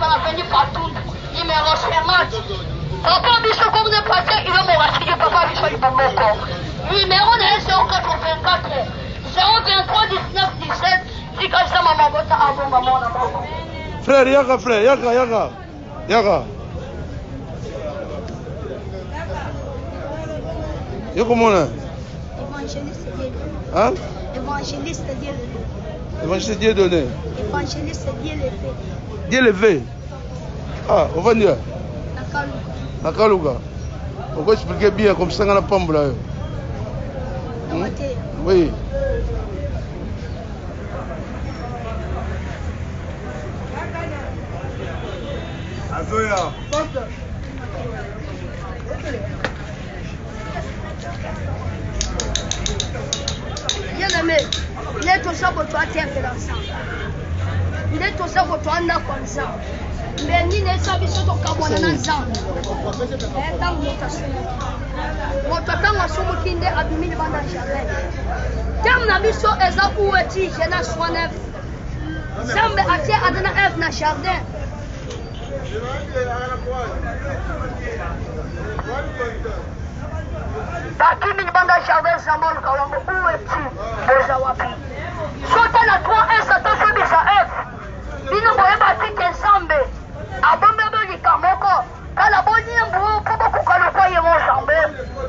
va venir partout. Il me recherche. Papa Bicho, comme on est passé, il va me racheter. Papa Bicho, il va me numéro de 084 023 19 17. Si quand ça m'a maman, ça a maman. Frère, Yaga. Yo comment on est? Évangéliste Dieu. Hein? Évangéliste Dieu levé. Évangéliste Dieu donné. Évangéliste Dieu levé. Dieu levé. Ah, on va dire. Nakaluga. On va expliquer bien comme ça dans la pomme là. Oui. Azoya. Bien-aimé, il est tout ça pour toi, tiens de l'ensemble. Il est tout ça pour toi, n'a pas ensemble. Mais ni ne savent pas ton cabane ensemble. Et dans mon temps, on s'ouvre qui n'est à 2000 bandes en jardin. Quand on a mis sur les arbres où est-il, je n'ai soin neuf. Zambe a été à donner un dans le jardin. Baki mini banda jardin Zamon Kalongo, où es-tu? Bozawapi. Sauter la 3 1 Satan Fébisa F. Bino boye bati Kensambe. Abombe Likamoko. Kalaboni Mbou, Pobo Kaloko Yemo Zambe.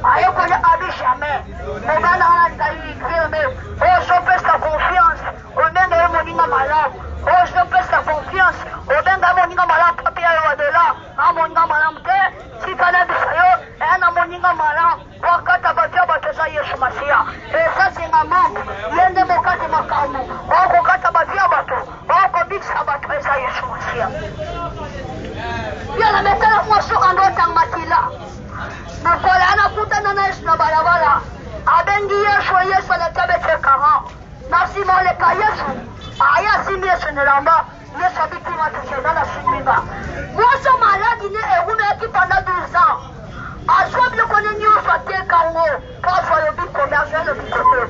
Ayekone Abi jamais. Mogana Anataï, Grime. Oh, je pèse ta confiance. Au même Moninga malade. Oh, je pèse ta confiance. Au même Moninga malade, papier au delà. À Moninga malade, si Kanabisayo, et à Moninga malade. Wakata batia bateza Yesu Masia. Et ça c'est ma maman. Yende mokate makamu. Wako kata batia bato. Wako biksa bateza Yesu Masia. Bien la metala moso andota matila. Mukola anakuta na Yesu na barabara. Abengi Yesu la tabete kama. Nasimo le Yesu. Aya simi Yesu nelamba. Yesu abiti matuche na simba. Moso maladi ne erume ki pendant 12 ans. Assomme le connaît nous soit tel kango. Parfois le big commerce le big côté.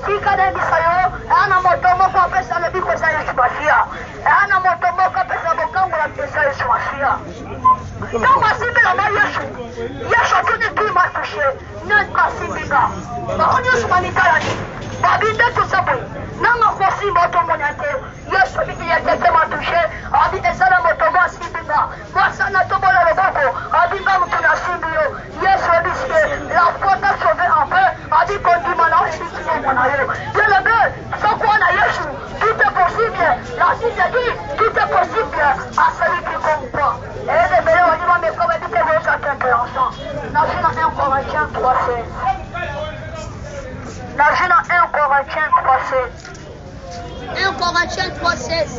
Si kada bisayo, ana motomo kwa pesa le big pesa Yesu Masia. Ana motomo kwa pesa bokango la pesa Yesu Masia. Kama simbi la ma Yesu. Yesu tuni qui m'a touché. N'a pas simbi ga. Ba on Yesu manitala ni. Ba binde tout ça boy. Nanga kwa simbi otomonate. Yesu bigi ya tete m'a touché. Abi esala motomo simbi ga. Moi sana tobola le boko. Abi nga mutuna simbi yo. Yesu bisque. La faute a sauvé en paix. Abi kondi mana et bisque mon ayo. Dieu le veut. Sans quoi on a Yesu. Tout est possible. La Bible dit tout est possible à celui qui compte pas. Et les bébés on dit mais comme dit que vous êtes intéressant. Nagina 1 Corinthiens 3:16. Nagina 1 Corinthiens 3:16. 1 Corinthiens 3:16.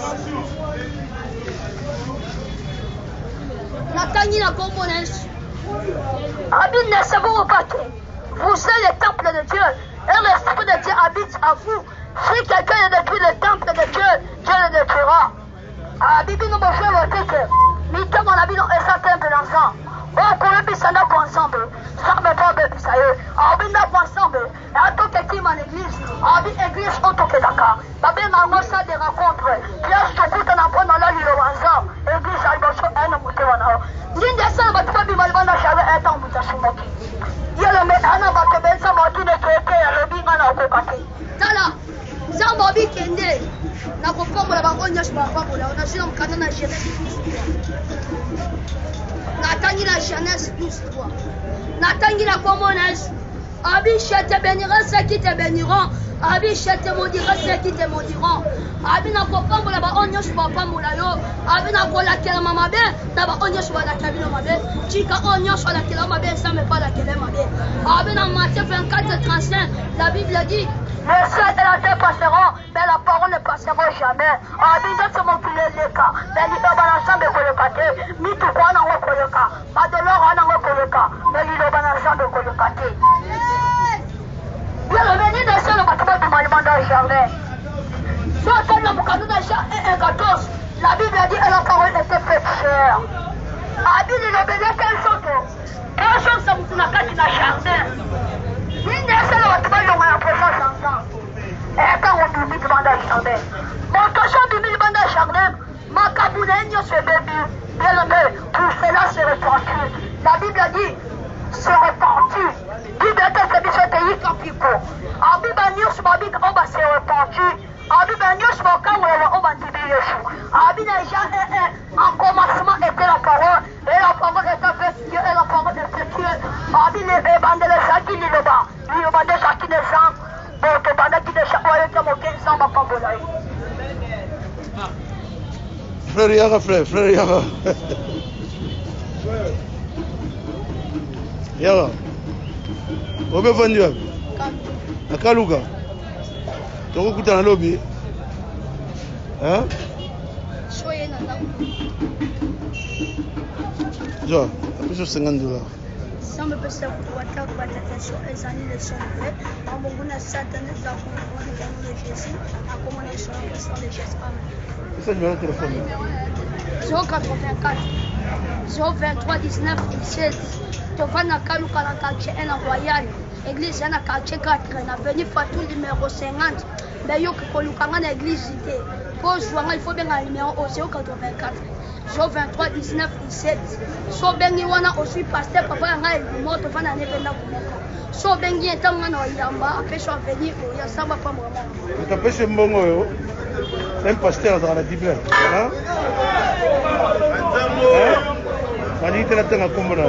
Natangi na commonense. Abine ne savons pas que vous êtes le temple de Dieu et l'Esprit de Dieu habite à vous. Si quelqu'un détruit le temple de Dieu, Dieu le détruira. Bibi nous fait voter que nous sommes en habit et ça temple ensemble. On pourrait bien s'en ensemble. Ça me fait bien ça. On vient ensemble. Et en tant que team en église, on vient église en tant que Dakar. Babé n'a ça des rencontres. Pierre se coûte en apprenant là l'île ensemble. Église à l'Ibosso et nous montons en haut. L'une des seules bâtiments du Malban a jamais été en bout de son moki. Il y a le maître Anna Bakeben, ça m'a dit que le bing en a cocaté. Tala, Zambobi Kende. Na kukombola bangonya sibakwabula onasina mukata na Genèse 12:3 natangi na Genèse 12:3 natangi na commonense abi je te bénirai ceux qui te béniront abi je te maudirai ceux qui te maudiront abi na kukombola bangonya sibapambola yo abi na kolakela mabe na bangonya sibalakela bino mabe tika onyo sibalakela mabe ça me pas lakela mabe abi na Matthieu 24:35 la Bible dit le ciel et la terre passeront, mais la parole ne passera jamais. Abidjan se montre le cas, mais il va l'ensemble de Kolokate, ni tout quoi n'en Koloka, pas de l'or en Koloka, mais il va l'ensemble de Kolokate. Bien le venu de ce bâtiment du monument dans le jardin. Soit le boucanou d'achat et un 14, la Bible a dit que la parole était faite chère. Abidjan il obéit quelle chose ça vous n'a qu'à dans le jardin. Il n'y a seul bâtiment qui a la présence ensemble. Et quand on dit devant le jardin, mon cochon du milieu de jardin, ma cabou Tout cela se repentit. La Bible dit se repentit. Bible est un service de Capico. En Bible, nous sommes se repentit. En Bible, nous sommes en Bible, en commencement était la parole. Et la parole est avec Dieu. Et la parole est avec Dieu. En Bible, les gens qui lisent là-bas. Les gens qui les gens. Bon, tu vas qui les gens. Frère Yara, frère Yara. Yara. Obe vandiwa. Akaluka. Toko kuta na lobby. Hein? Soyez là. Jo, apeso $50. Sama pesa kuwata kwa tatizo ezani le sombre. Amonguna Satan za kumwona kama Jésus. Akomona sombre sans les Jésus. C'est le numéro de téléphone. 084 023 19 17. Tovana Kaluka na quartier 1 à Royal. Église na quartier 4 na venu Fatou numéro 50. Mais yo ko lukanga na égliseité. Pour jouer il faut bien un numéro au 084 023 19 17. So bengi wana aussi pasteur papa nga moto fana ne penda kumoko. So bengi etanga na yamba apesho venir o ya samba pa mama. Utapeshe mbongo yo. C'est un pasteur dans la Bible. Hein? Mani tena tanga kombo na.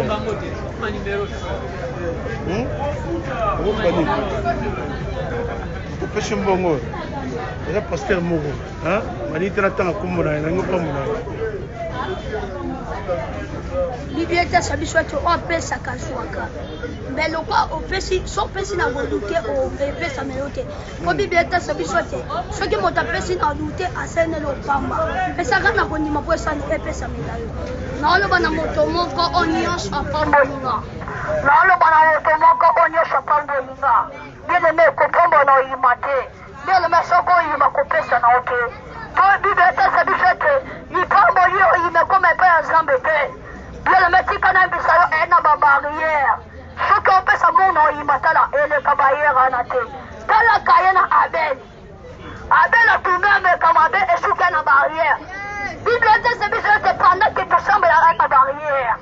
Utapeshe mbongo. C'est un pasteur moko. Hein? Mani tena tanga kombo na ngo kombo na. Bibliothéque sabiso to opesa kazwaka. Mais le quoi opesi so pesi na goduke o pesa melote. Ko bibliothéque sabiso te. So ki mota pesi na dute asene lo pamba. Pesa kana ko ndima po esa ni pesa melayo. Na lo bana moto moko onions apamba linga. Na lo bana moto moko onions apamba linga. Bien me ko pombo na imate. Bien me soko yima ko pesa na ote. To bibliothéque sabiso te. Ipambo yo yime ko me pa zambete. Bien le métier qu'on a bisalo est dans ma barrière. Ce qu'on peut savoir non il m'a tala et le barrière en athée. Dans la caïna Abel. Abel a tourné mais comme Abel est sous la barrière. Bibliothèque c'est bien que pendant que tu sembles à la barrière.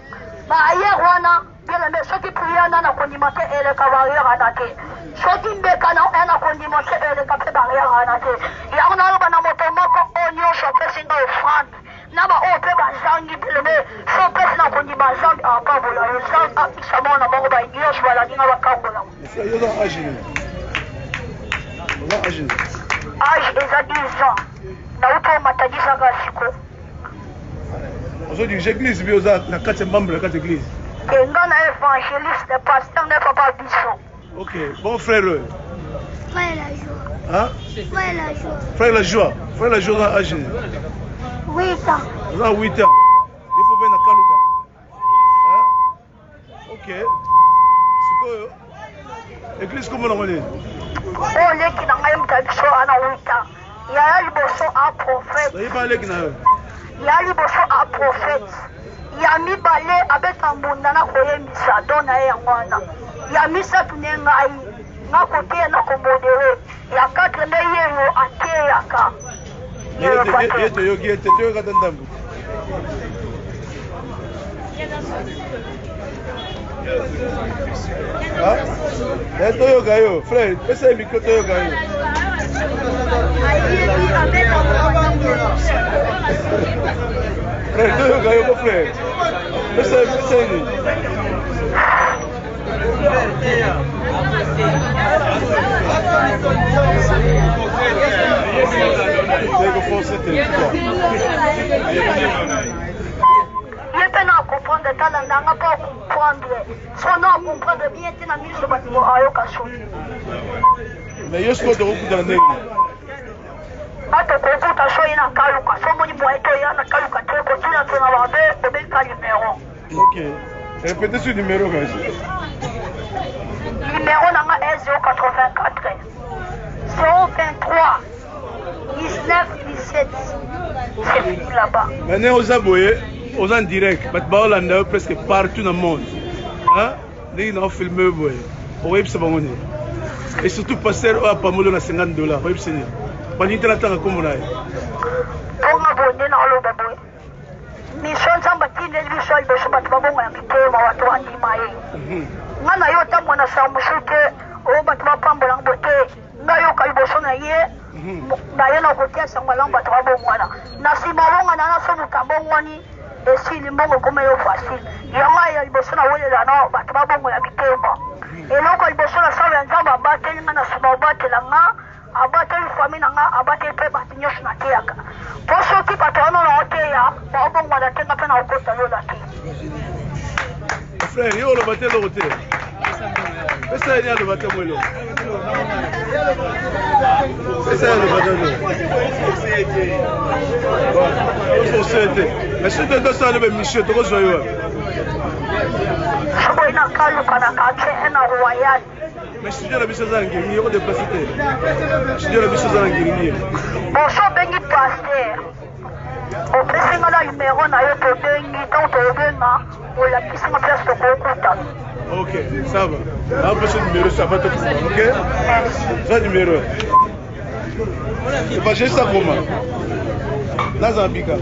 Barrière wana bien le métier qui priait dans la condimenter et le barrière en athée. Ce qui me canon est dans condimenter et le barrière en athée. Il y a un autre dans mon tomate oignon chopé c'est une offrande. Naba ope bazangi peleme so pesi na kondi bazangi akabola yo sa kisama na bango ba Dios wala dinga bakabola yo za agile age eza 10 ans na uto matadisa ga siko ozo di église bi oza na kati membre na kati église enga na évangéliste pasteur ne papa biso. OK bon frère Frère la joie. Hein? Frère la joie za agile 8 ans. Vous avez 8 ans. Il faut venir à Kaluka. Hein? OK. C'est quoi? Église comment on est? Oh, les qui n'ont pas eu de choix à 8 ans. Il y a eu besoin à prophète. Il y a eu besoin à prophète. Il y a mis balai avec un bondana koye misa dona ya mwana. Il y a mis ça tout n'engai. Na côté na komodere. Il y a 4 meilleurs à Teyaka. Yeto katandambu. Ah? Toyoga yo, frère, pesa micro toyoga yo. Frère, toyoga yo, mon frère. Pesa ni. Il peut pas comprendre le talent, n'a pas comprendre. Son nom comprendre bien, tu n'as mis le bâtiment à Yokacho. Mais je suis pas de beaucoup dans le nez. Ata kokuta so ina kaluka, so moni boeto yana kaluka te ko tuna tuna wabe obe ka numéro. OK. Répétez ce numéro guys. Numéro nanga est 084 023 19 17. C'est fini là-bas. Maintenant aux aboyés, aux en direct, mais presque partout dans le monde. Hein? Ils ont filmé boy. Oui, c'est bon. Et surtout passer à Pamolo na $50. Oui, c'est. Pas ni tellement comme on a. On a abonné dans le baboy. mission nzambe atindeli biso liboso bato babongo ya mitema bato bandima ye nga na yo ntango na saa mosu te oyo bato bapambola ngo te nga yoka liboso na ye naye na kotia sango alango bato babongwana na nsima bongwana naso mokambongwani esili mbongo ekoma yo facile yango ya liboso na welela no bato babongo ya mitema eloko liboso na sala ya nzambe abateli nga na nsima obatela nga abateli fami na nga abateli mpe bato nyonso nateyaka mpo soki bato wana na oteya baobongwana te nga mpe na okota lola te frère yo oloba te eloko te pesa yeni aloba te mo eloko pesa ye aloba te société mais soki tosala bemission tokozwa yo soki na kaluka na kake na royal mais studio na biso eza na ngiringi yoko déplace te studio na biso eza na ngiringi boso obengi paster opesinga na numero na yo tobengi ntango tobenga olakisinga place tokokuta ok ça va apesa numéro ça va te ok za numéro évangéliste akoma naza bika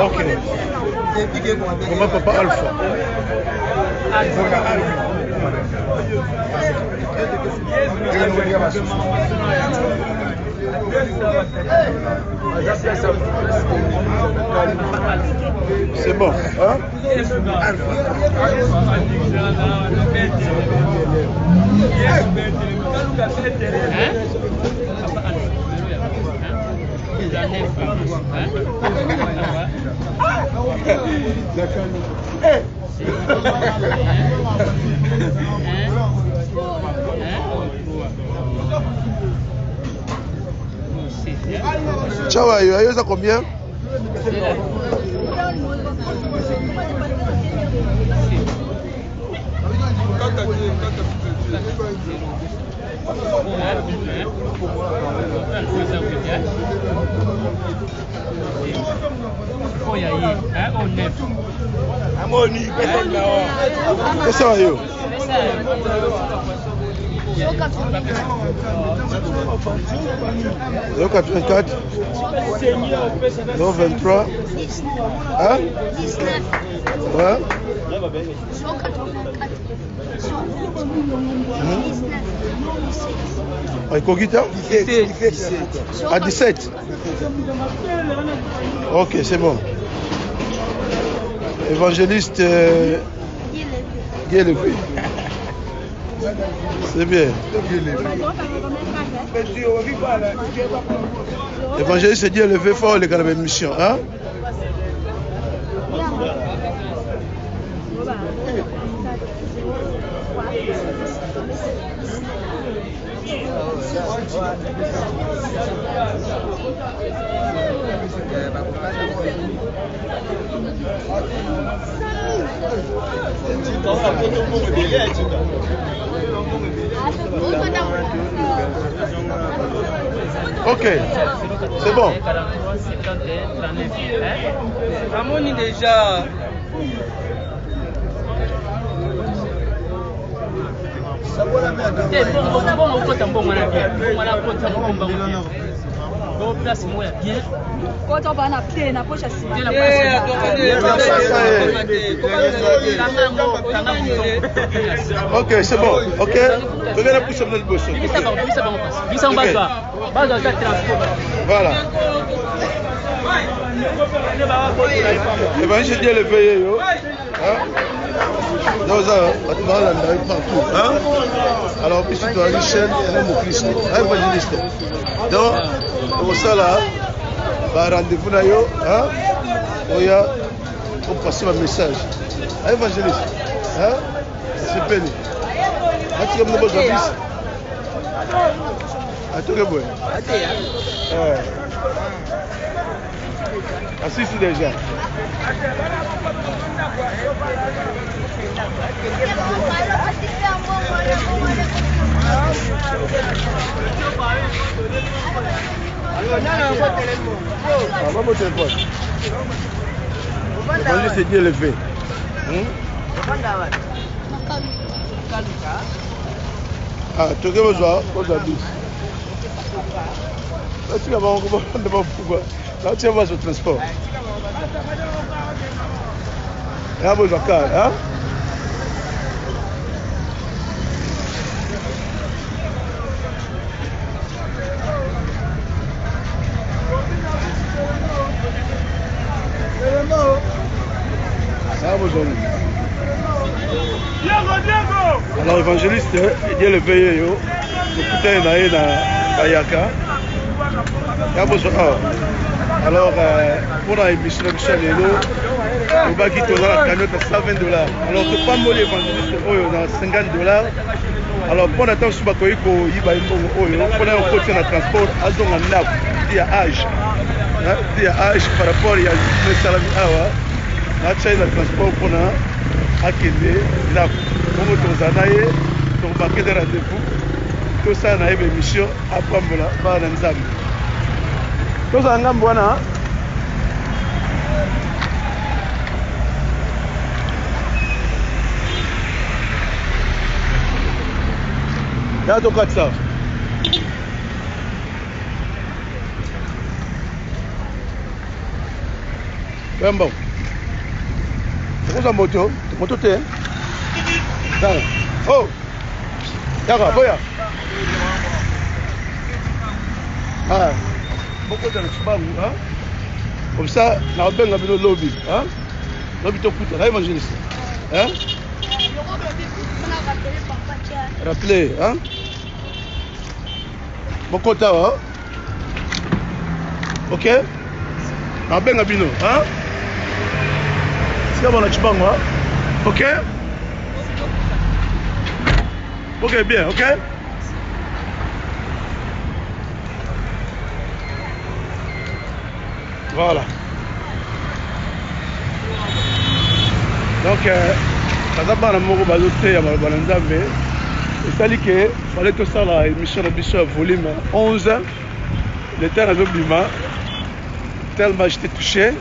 ok. Comment papa Alpha? C'est bon, hein? Ciao, ayo ça combien? C'est ça, yo. 084 023 hein? 19 ouais. 19 à 17. Ok, c'est bon. Évangéliste Guélevé. C'est bien. Évangéliste Dieu levé fort les gars de la mission, hein? Ok, c'est bon. Ramoni déjà. Ok, c'est bon. Ok. Regardez pour le boss. Voilà. Évangile Dieu le veille. Hein? Alors, puis tu dois aller chaîne et mon Christ. Évangéliste. Donc, pour ça là, rendez-vous na yo, hein? Oya, pour passer un message. Évangéliste, hein? C'est pénible. Tu comme nous besoin de tout que bon. Assis déjà. Va mon téléphone. L'évangile c'est Dieu le fait. Ah, tu as besoin bis. Là, tu vas voir pourquoi. Là, tu vas voir ce transport. Il y a besoin de car, hein? Alors, évangéliste, il y a le veillé, le putain est dans Bayaka. Alors, pour la émission de Michel Lelo, on va quitter la cagnotte à $120. Alors, tu pas mal évangéliste, on a $50. Alors, pour l'instant, je vais il va y avoir un côté de transport, à zone en nab, il y a âge. Il y a âge par rapport à le salami awa. Là, tu as le transport pour nous. Akende na comme tozanaye donc baquet de rendez-vous tout ça na émission apambola ba na nzambe tout ça ngambo wana ya to katsa Bembo moto te. Oh. D'accord, boya. Ah. Beaucoup de choses, hein. Comme ça, on a bien le lobby, hein. Lobby to coûte, là évangéliste. Hein? Rappelez, hein. Beaucoup de hein. OK? On a bien le bino, hein. Ok? Ok, bien, ok? Voilà. Donc, ça va pas mon bazoté à Balanzambe. C'est-à-dire que fallait que ça la émission de Bissau volume 11. Le terrain de Bima, tellement j'étais touché.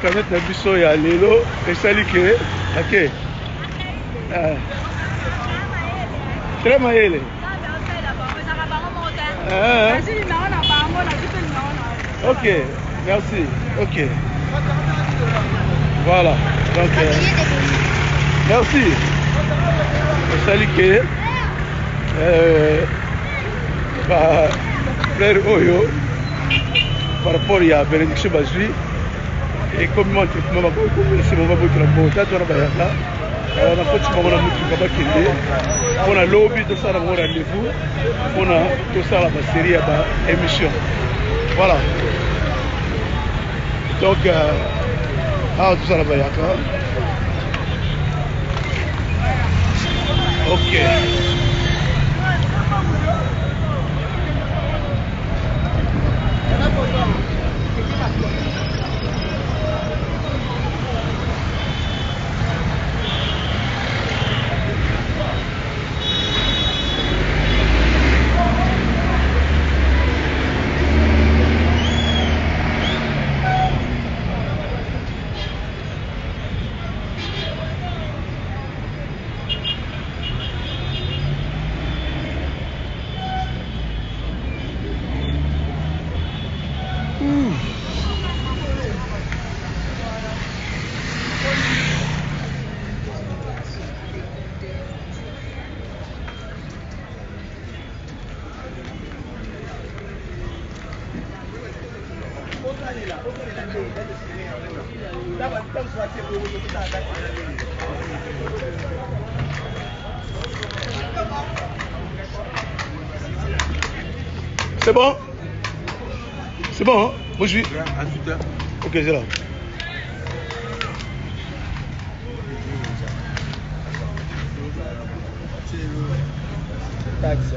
Quand on a vu ça, il y a l'élo, et ça dit que, ok. Très maïle. Ok, merci. Ok. Voilà. Donc, merci. Et ça dit que, frère Oyo, par rapport à Bénédiction Bazui, et comme moi, c'est mon babou qui est là, on a on a lobby de ça, on a rendez-vous, on a tout ça, la série, émission. Voilà. Donc, tout ça, là-bas, ok. C'est bon? C'est bon, hein? Moi je suis. Ok, c'est là. Taxi.